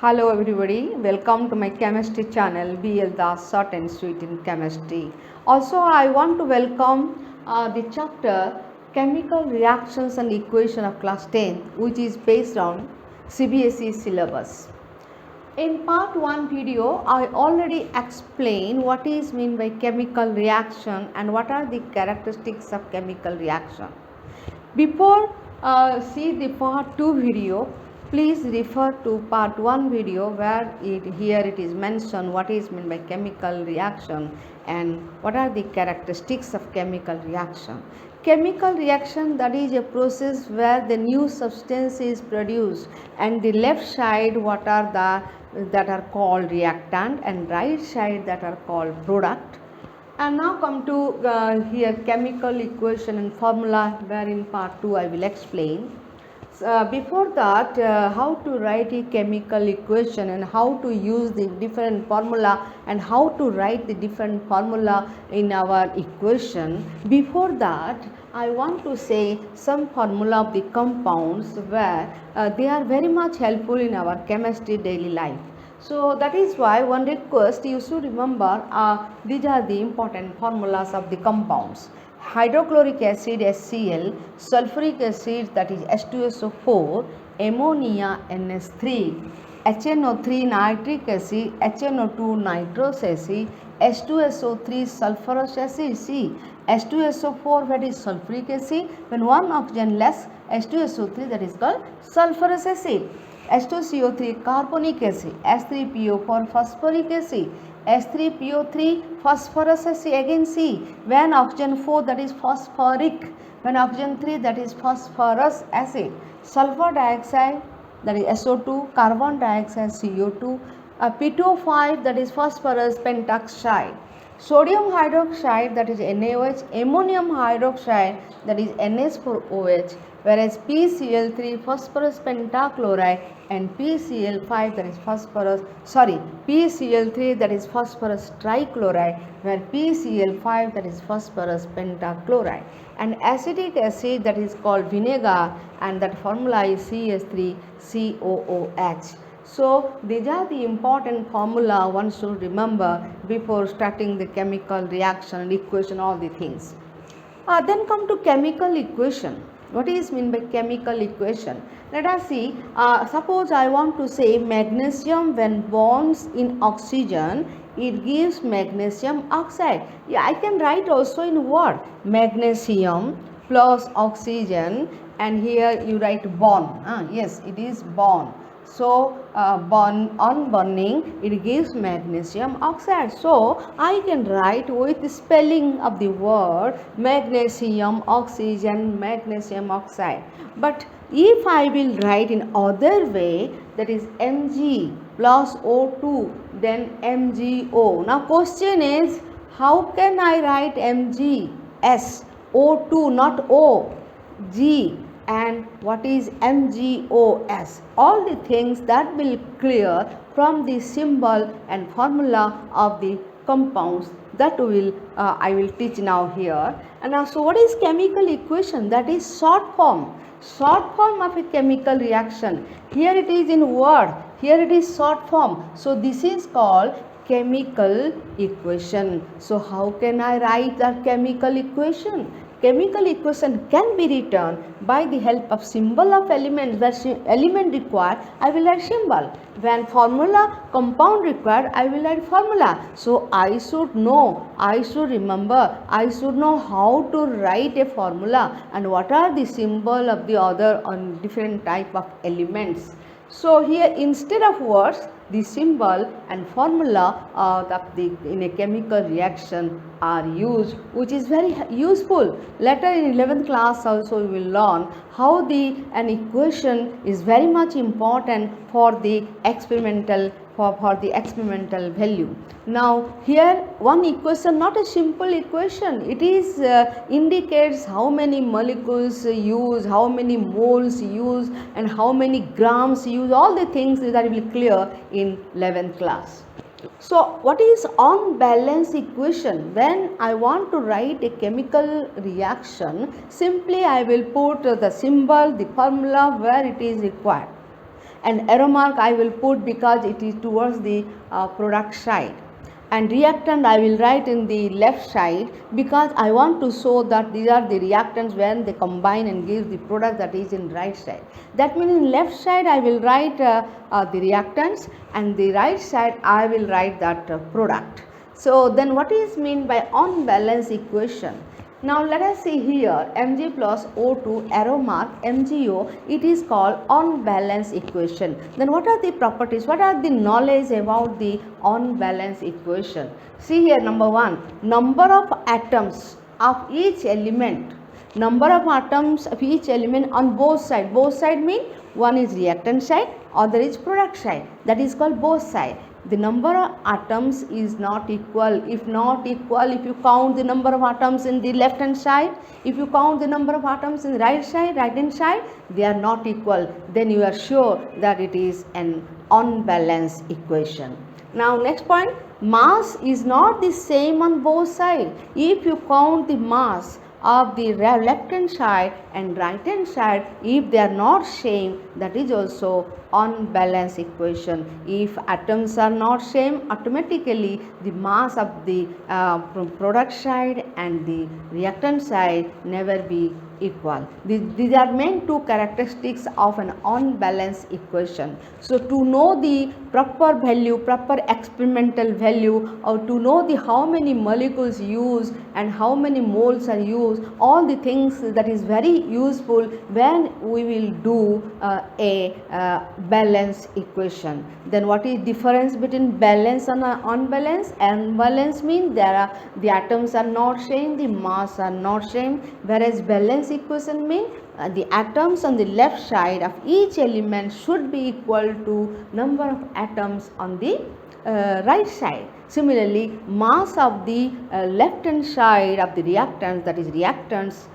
Hello everybody, welcome to my chemistry channel BL Das Short and Sweet in Chemistry. Also I want to welcome the chapter Chemical Reactions and Equation of class 10, which is based on CBSE syllabus. In part 1 video, I already explained what is meant by chemical reaction and what are the characteristics of chemical reaction. Before see the part 2 video, please refer to part 1 video where here it is mentioned what is meant by chemical reaction and what are the characteristics of chemical reaction. Chemical reaction, that is a process where the new substance is produced, and the left side what are the that are called reactant and right side that are called product. And now come to here chemical equation and formula, where in part 2 I will explain. Before that, how to write a chemical equation and how to use the different formula and how to write the different formula in our equation. Before that, I want to say some formula of the compounds where they are very much helpful in our chemistry daily life. So that is why one request you should remember these are the important formulas of the compounds. Hydrochloric acid HCl, sulfuric acid that is H2SO4, ammonia NH3, HNO3 nitric acid, HNO2 nitrous acid, H2SO3 sulfurous acid. See, H2SO4 that is sulfuric acid, when one oxygen less, H2SO3 that is called sulfurous acid. H2CO3 carbonic acid, H3PO4 phosphoric acid, H3PO3 phosphorus acid. Again see, when oxygen 4 that is phosphoric, when oxygen 3 that is phosphorus acid. Sulfur dioxide that is SO2, carbon dioxide CO2, P2O5 that is phosphorus pentoxide. Sodium hydroxide that is NaOH, ammonium hydroxide that is NH4OH, whereas PCl3 phosphorus pentachloride and PCl5 that is PCl3 that is phosphorus trichloride, where PCl5 that is phosphorus pentachloride, and acetic acid that is called vinegar, and that formula is CH3COOH. So these are the important formula one should remember before starting the chemical reaction, equation, all the things. Then come to chemical equation. What is mean by chemical equation? Let us see. Suppose I want to say magnesium when bonds in oxygen, it gives magnesium oxide. Yeah, I can write also in word magnesium plus oxygen, and here you write bond. Yes, it is bond. So on burning it gives magnesium oxide. So I can write with the spelling of the word magnesium oxygen, magnesium oxide. But if I will write in other way, that is Mg plus O2, then MgO. Now question is, how can I write Mg S O2 not O G, and what is MgOS? All the things that will clear from the symbol and formula of the compounds that I will teach now here. And also, what is chemical equation? That is short form of a chemical reaction. Here it is in word, here it is short form. So this is called chemical equation. So how can I write the chemical equation? Chemical equation can be written by the help of symbol of elements. Where element required, I will write symbol. When formula compound required, I will write formula. So I should know, I should remember, I should know how to write a formula and what are the symbol of the other on different type of elements. So here instead of words, the symbol and formula in a chemical reaction are used, which is very useful. Later in 11th class also we will learn how an equation is very much important for the experimental value. Now here one equation, not a simple equation, it is indicates how many molecules use, how many moles use, and how many grams use, all the things that will be clear in 11th class. So what is on-balance equation? When I want to write a chemical reaction, simply I will put the symbol, the formula where it is required. and arrow mark I will put because it is towards the product side, and reactant I will write in the left side because I want to show that these are the reactants when they combine and give the product that is in right side. That means in left side I will write the reactants, and the right side I will write that product. So then what is mean by on-balance equation? Now let us see here Mg plus O2 arrow mark MgO, it is called on-balance equation. Then what are the properties, what are the knowledge about the on-balance equation? See here, number one, number of atoms of each element, number of atoms of each element on both side mean one is reactant side, other is product side, that is called both side. The number of atoms is not equal. If not equal, if you count the number of atoms in the left hand side, if you count the number of atoms in the right hand side, they are not equal, then you are sure that it is an unbalanced equation. Now next point, mass is not the same on both sides. If you count the mass of the left hand side and right hand side, if they are not same, that is also unbalanced equation. If atoms are not same, automatically the mass of the product side and the reactant side never be equal. These are main two characteristics of an unbalanced equation. So to know the proper value, proper experimental value, or to know the how many molecules used and how many moles are used, all the things that is very useful when we will do a balanced equation. Then what is difference between balance and unbalance? Unbalance means there are the atoms are not same, the mass are not same, whereas balance equation means the atoms on the left side of each element should be equal to number of atoms on the right side. Similarly, mass of the left hand side of the reactants, that is reactants,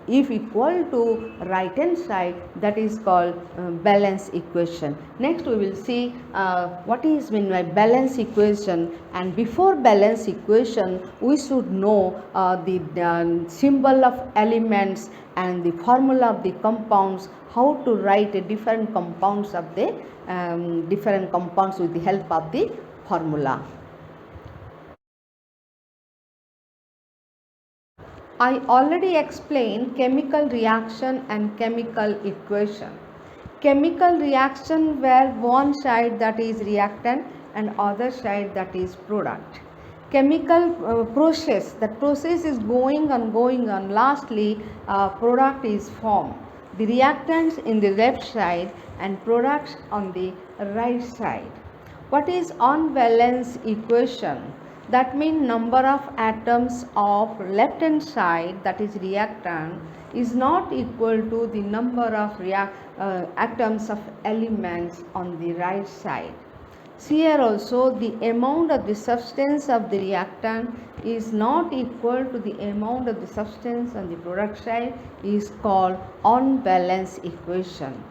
if equal to right hand side, that is called balance equation. Next we will see what is meant by balance equation, and before balance equation we should know the symbol of elements and the formula of the compounds, how to write a different compounds of the different compounds with the help of the formula. I already explained chemical reaction and chemical equation. Chemical reaction where one side that is reactant and other side that is product. Chemical process, that process is going on, lastly product is formed. The reactants in the left side and products on the right side. What is unbalanced equation? That means number of atoms of left hand side, that is reactant, is not equal to the number of atoms of elements on the right side. See here also, the amount of the substance of the reactant is not equal to the amount of the substance on the product side, is called unbalanced equation.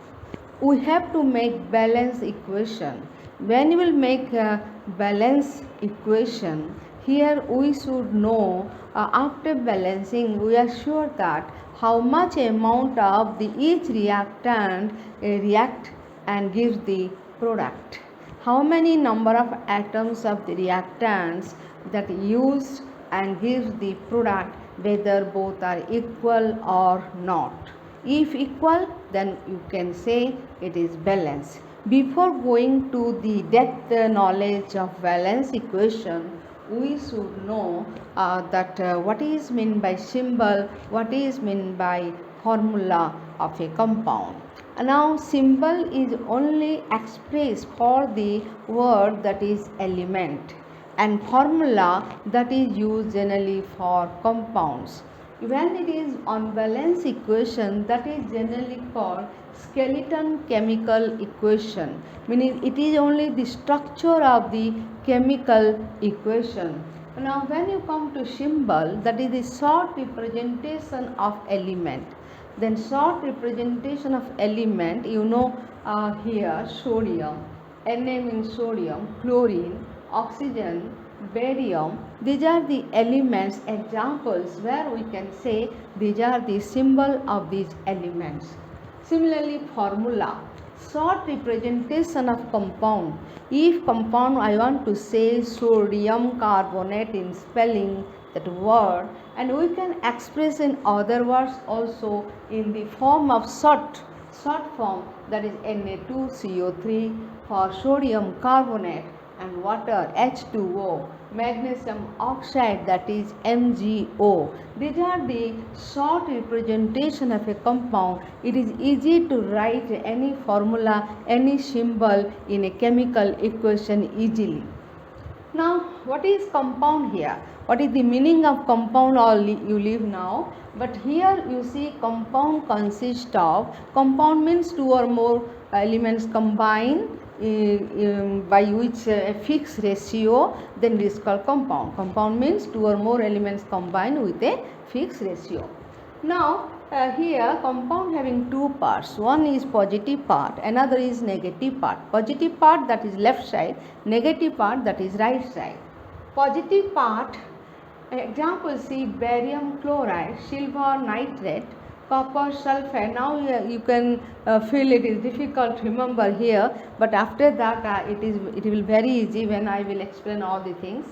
We have to make balance equation. When you will make a balance equation, here we should know after balancing we are sure that how much amount of the each reactant react and gives the product. How many number of atoms of the reactants that used and gives the product, whether both are equal or not. If equal, then you can say it is balanced. Before going to the depth knowledge of balance equation, we should know that what is meant by symbol, what is meant by formula of a compound. Now symbol is only expressed for the word that is element, and formula that is used generally for compounds. When it is on balance equation, that is generally called skeleton chemical equation, meaning it is only the structure of the chemical equation. Now when you come to symbol, that is the short representation of element. Then short representation of element, you know here sodium, Na means sodium, chlorine, oxygen, barium, these are the elements examples where we can say these are the symbol of these elements. Similarly formula, short representation of compound. If compound, I want to say sodium carbonate in spelling that word, and we can express in other words also in the form of short form, that is Na2CO3 for sodium carbonate, and water H2O, magnesium oxide, that is MgO. These are the short representation of a compound. It is easy to write any formula, any symbol in a chemical equation easily. Now, what is compound here? What is the meaning of compound? All you leave now. But here you see compound consists of, compound means two or more elements combined by which a fixed ratio, then it is called compound. Compound means two or more elements combined with a fixed ratio. Now, here compound having two parts, one is positive part, another is negative part. Positive part, that is left side, negative part, that is right side. Positive part, example see barium chloride, silver nitrate, copper sulfate. Now you can feel it is difficult to remember here, but after that it will be very easy when I will explain all the things.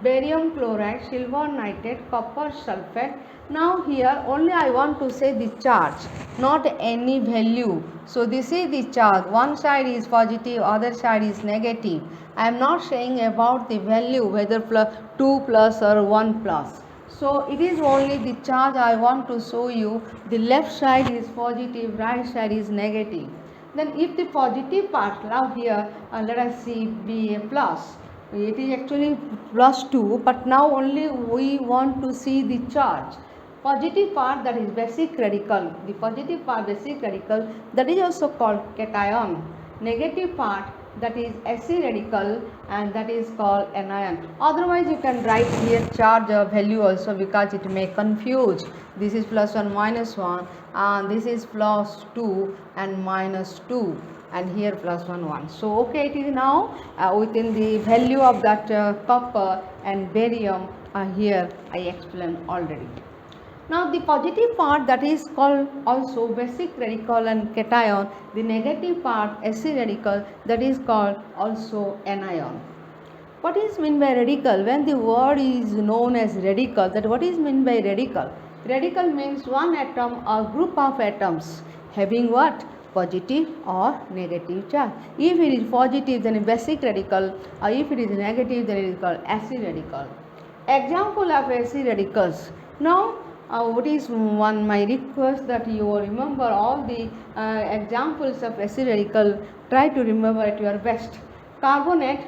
Barium chloride, silver nitrate, copper sulfate. Now here only I want to say the charge, not any value. So this is the charge, one side is positive, other side is negative. I am not saying about the value, whether 2 plus or 1 plus. So it is only the charge I want to show you. The left side is positive, right side is negative. Then if the positive part, now here let us see be a plus. It is actually plus 2, but now only we want to see the charge. Positive part, that is basic radical. The positive part, basic radical, that is also called cation. Negative part, that is acid radical, and that is called anion. Otherwise you can write here charge value also, because it may confuse. This is plus 1 minus 1, and this is plus 2 and minus 2, and here plus 1 1. So okay, it is now within the value of that copper and barium here I explained already. Now the positive part, that is called also basic radical and cation. The negative part, acid radical, that is called also anion. What is meant by radical? When the word is known as radical, that what is meant by radical? Radical means one atom or group of atoms having what? Positive or negative charge. If it is positive, then a basic radical, or if it is negative, then it is called acid radical. Example of acid radicals. Now what is one my request, that you remember all the examples of acid radical. Try to remember at your best. Carbonate,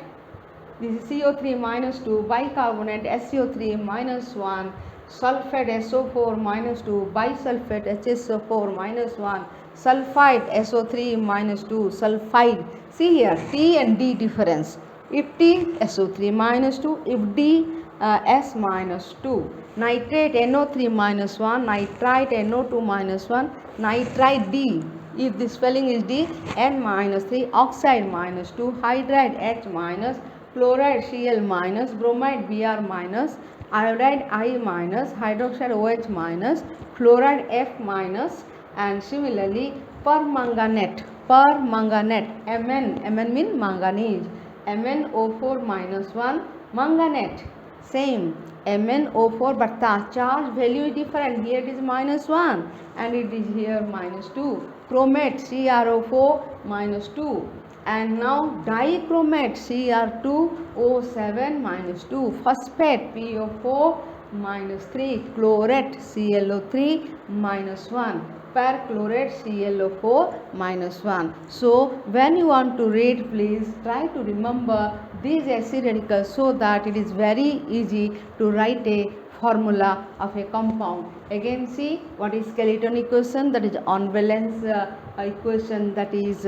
this is CO3 minus 2, bicarbonate SCO3 minus 1, sulfate SO4 minus 2, bisulfate HSO4 minus 1, sulfide SO3 minus 2, sulfide. See here T and D difference. If T, SO3 minus 2, if D, S minus 2. Nitrate NO3 minus 1, nitrite NO2 minus 1, nitrite D. If the spelling is D, N minus 3, oxide minus 2, hydride H minus, chloride Cl minus, bromide Br minus, iodide I minus, hydroxide OH minus, fluoride F minus, and similarly permanganate, Mn means manganese, MnO4 minus 1, manganate, same MnO4, but the charge value is different. Here it is minus 1 and it is here minus 2. Chromate CrO4 minus 2, and now dichromate Cr2O7 minus 2, phosphate PO4 minus 3, chlorate ClO3 minus 1, perchlorate ClO4 minus 1. So when you want to read, please try to remember these acid radicals, so that it is very easy to write a formula of a compound. Again see what is skeleton equation, that is unvalence equation, that is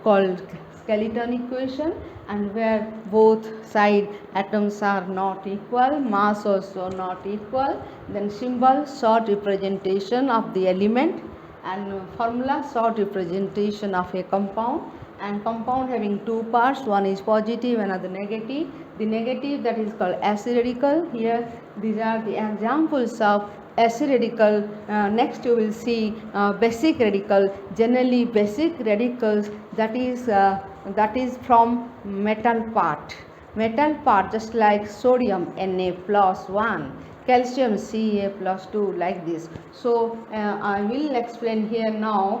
called skeleton equation, and where both side atoms are not equal, mass also not equal. Then symbol short representation of the element, and formula short representation of a compound. And compound having two parts, one is positive, another negative. The negative, that is called acid radical. Here these are the examples of acid radical. Next you will see basic radical. Generally basic radicals, that is from metal part. Metal part, just like sodium Na plus 1, calcium Ca plus 2, like this. So I will explain here now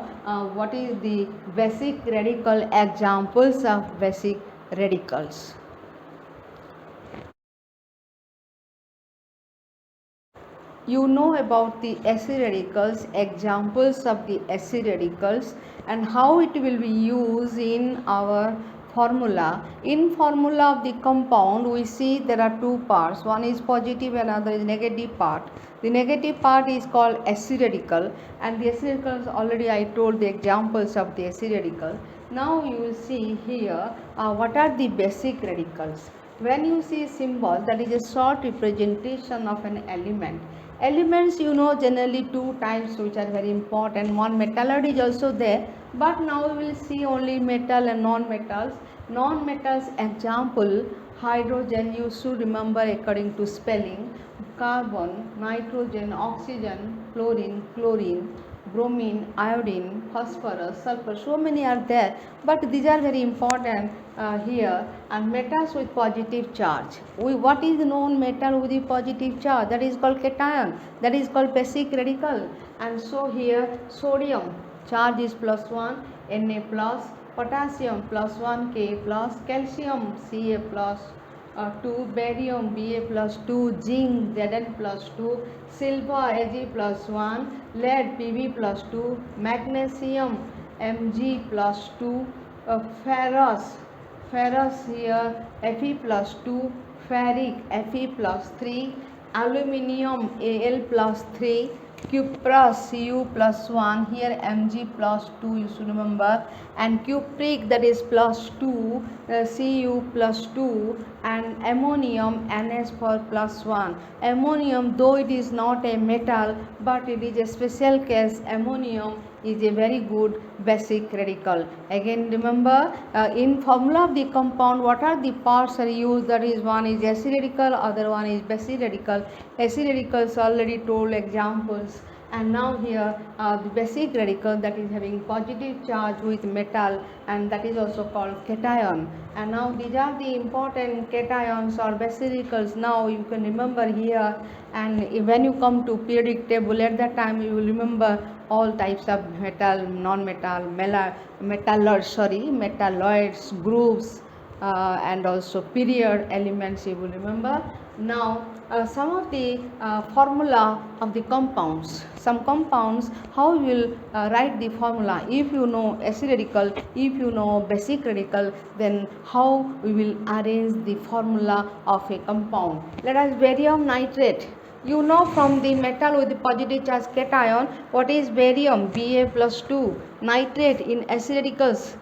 what is the basic radical, examples of basic radicals. You know about the acid radicals, examples of the acid radicals, and how it will be used in our formula. In formula of the compound, we see there are two parts. One is positive and another is negative part. The negative part is called acid radical, and the acid radicals, already I told the examples of the acid radical. Now you will see here what are the basic radicals. When you see symbol, that is a short representation of an element. Elements, you know, generally two types which are very important. One, metallurgy is also there, but now we will see only metal and non-metals. Non-metals example, hydrogen, you should remember according to spelling, carbon, nitrogen, oxygen, fluorine, chlorine, bromine, iodine, phosphorus, sulfur, so many are there, but these are very important here. And metals with positive charge. What is known metal with the positive charge? That is called cation, that is called basic radical. And so here sodium charge is plus 1, Na plus, potassium plus 1, Ka plus, calcium Ca plus 2, barium Ba plus 2, zinc Zn plus 2, silver Ag plus 1, lead Pb plus 2, magnesium Mg plus 2, ferrous here Fe plus 2, ferric Fe plus 3, aluminium Al plus 3, cuprous Cu plus 1, here Mg plus 2, you should remember, and cupric, that is plus 2, Cu plus 2, and ammonium NH4 plus 1. Ammonium, though it is not a metal, but it is a special case. Ammonium is a very good basic radical. Again remember, in formula of the compound, what are the parts are used? That is, one is acid radical, other one is basic radical. Acid radicals already told examples, and now here the basic radical, that is having positive charge with metal, and that is also called cation. And now these are the important cations or basic radicals. Now you can remember here, and when you come to periodic table, at that time you will remember all types of metal, non-metal, metalloids, groups, and also period elements, you will remember. Now some of the formula of the compounds. Some compounds, how you will write the formula. If you know acid radical, if you know basic radical, then how we will arrange the formula of a compound. Let us barium nitrate. You know from the metal with the positive charge cation, what is barium? Ba plus 2. Nitrate in acid radicals.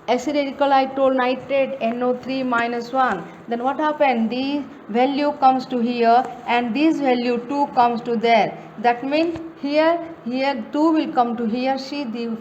Acid radical, I told nitrate NO3 minus 1. Then what happened? The value comes to here, and this value 2 comes to there. That means here 2 will come to here. See the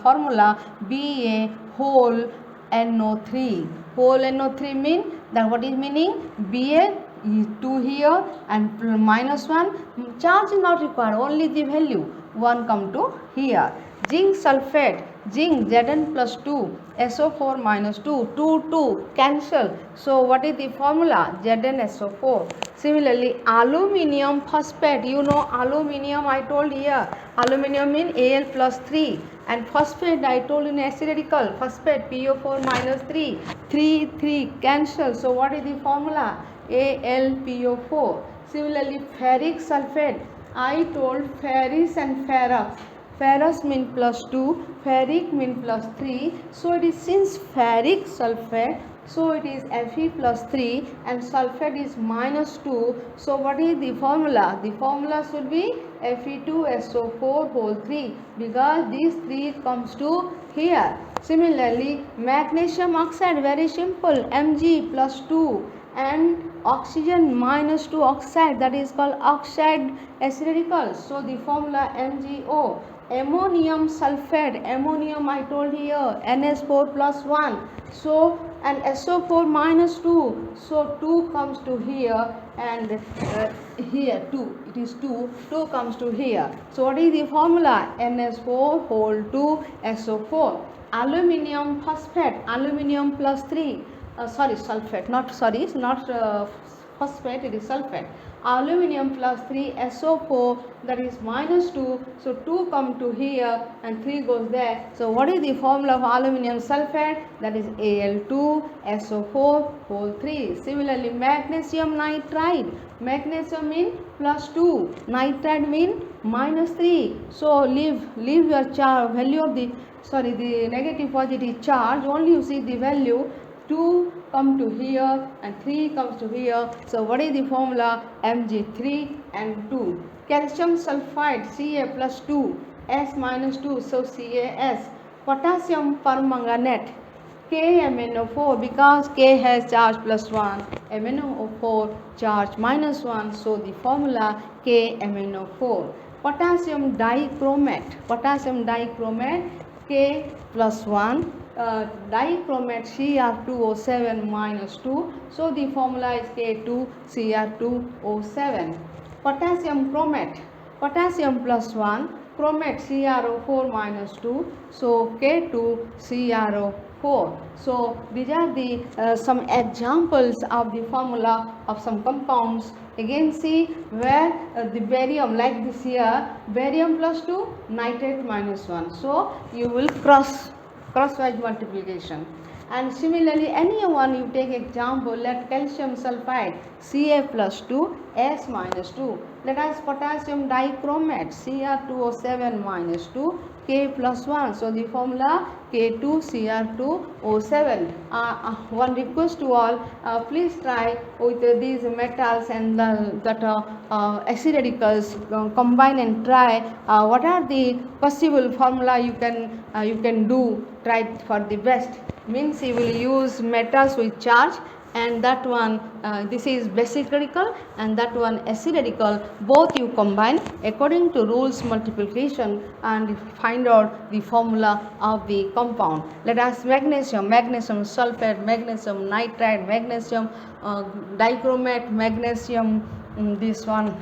formula Ba whole NO3. Whole NO3 mean that, what is meaning? Ba is 2 here and minus 1. Charge is not required, only the value 1 come to here. Zinc sulfate, zinc Zn plus 2, SO4 minus 2, 2 cancel. So what is the formula? ZnSO4. Similarly, aluminium phosphate, you know aluminium, I told here, aluminium mean Al plus 3, and phosphate I told in acid radical, phosphate PO4 minus 3, 3 cancel. So what is the formula? AlPO4. Similarly, ferric sulfate, I told ferrous and ferrous. Ferrous mean plus 2, ferric mean plus 3. So it is, since ferric sulfate, so it is Fe plus 3 and sulfate is minus 2. So what is the formula? The formula should be Fe2SO4 whole 3, because these 3 comes to here. Similarly, magnesium oxide, very simple, Mg plus 2, and oxygen minus 2 oxide, that is called oxide acid radical. So the formula MgO. Ammonium sulfate, ammonium I told here, NH4 plus 1. So, and SO4 minus 2. So 2 comes to here, and here 2, it is 2 comes to here. So what is the formula? NS4 whole 2 SO4. Aluminium phosphate, aluminium plus 3, sorry sulfate, not sorry, it's not phosphate, it is sulfate. Aluminium plus 3 SO4, that is minus 2, so 2 come to here and 3 goes there. So what is the formula of aluminium sulfate? That is Al2 SO4 whole 3. Similarly, magnesium nitride, magnesium mean plus 2, nitride mean minus 3. So leave your value of the the negative positive charge, only you see the value. 2 come to here and 3 comes to here. So what is the formula? Mg3 and 2. Calcium sulfide Ca plus 2 S minus 2, so CaS. Potassium permanganate KMnO4, because K has charge plus 1, MnO4 charge minus 1, so the formula KMnO4. Potassium dichromate, K plus 1, dichromate Cr2O7 minus 2, so the formula is K2Cr2O7. Potassium chromate, potassium plus 1, chromate CrO4 minus 2, so K2CrO4. So these are the some examples of the formula of some compounds. Again see where the barium, like this here, barium plus 2, nitrate minus 1. So you will crosswise multiplication. And similarly, anyone you take example, let calcium sulfide Ca plus 2 S minus 2. Let us potassium dichromate Cr2O7 minus 2 K plus 1. So the formula K2Cr2O7. One request to all, please try with these metals and acid radicals, combine and try what are the possible formula you can do. Try for the best. Means you will use metals with charge, and that one this is basic radical and that one acid radical, both you combine according to rules multiplication and find out the formula of the compound. Let us magnesium sulfate, magnesium nitride, magnesium dichromate, magnesium this one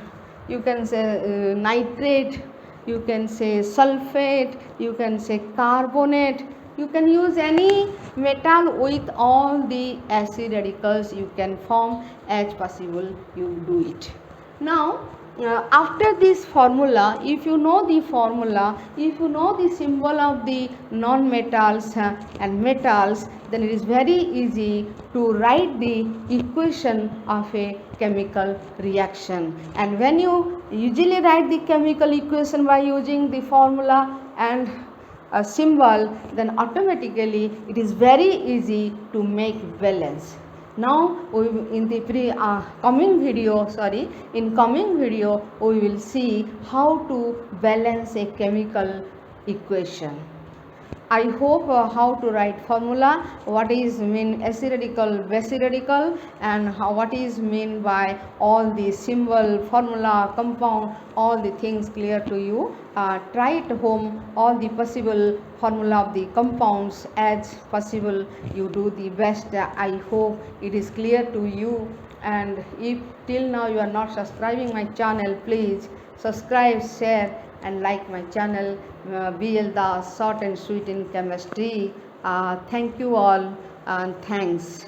you can say nitrate, you can say sulfate, you can say carbonate. You can use any metal with all the acid radicals you can form as possible, you do it. Now after this formula, if you know the formula, if you know the symbol of the non-metals and metals, then it is very easy to write the equation of a chemical reaction. And when you usually write the chemical equation by using the formula and a symbol, then automatically it is very easy to make balance. Now in the coming video we will see how to balance a chemical equation. I hope how to write formula, what is mean acid radical, basic radical, and what is mean by all the symbol, formula, compound, all the things clear to you. Try at home all the possible formula of the compounds as possible. You do the best. I hope it is clear to you. And if till now you are not subscribing my channel, please subscribe, share and like my channel, BL Das, short and sweet in chemistry. Thank you all and thanks.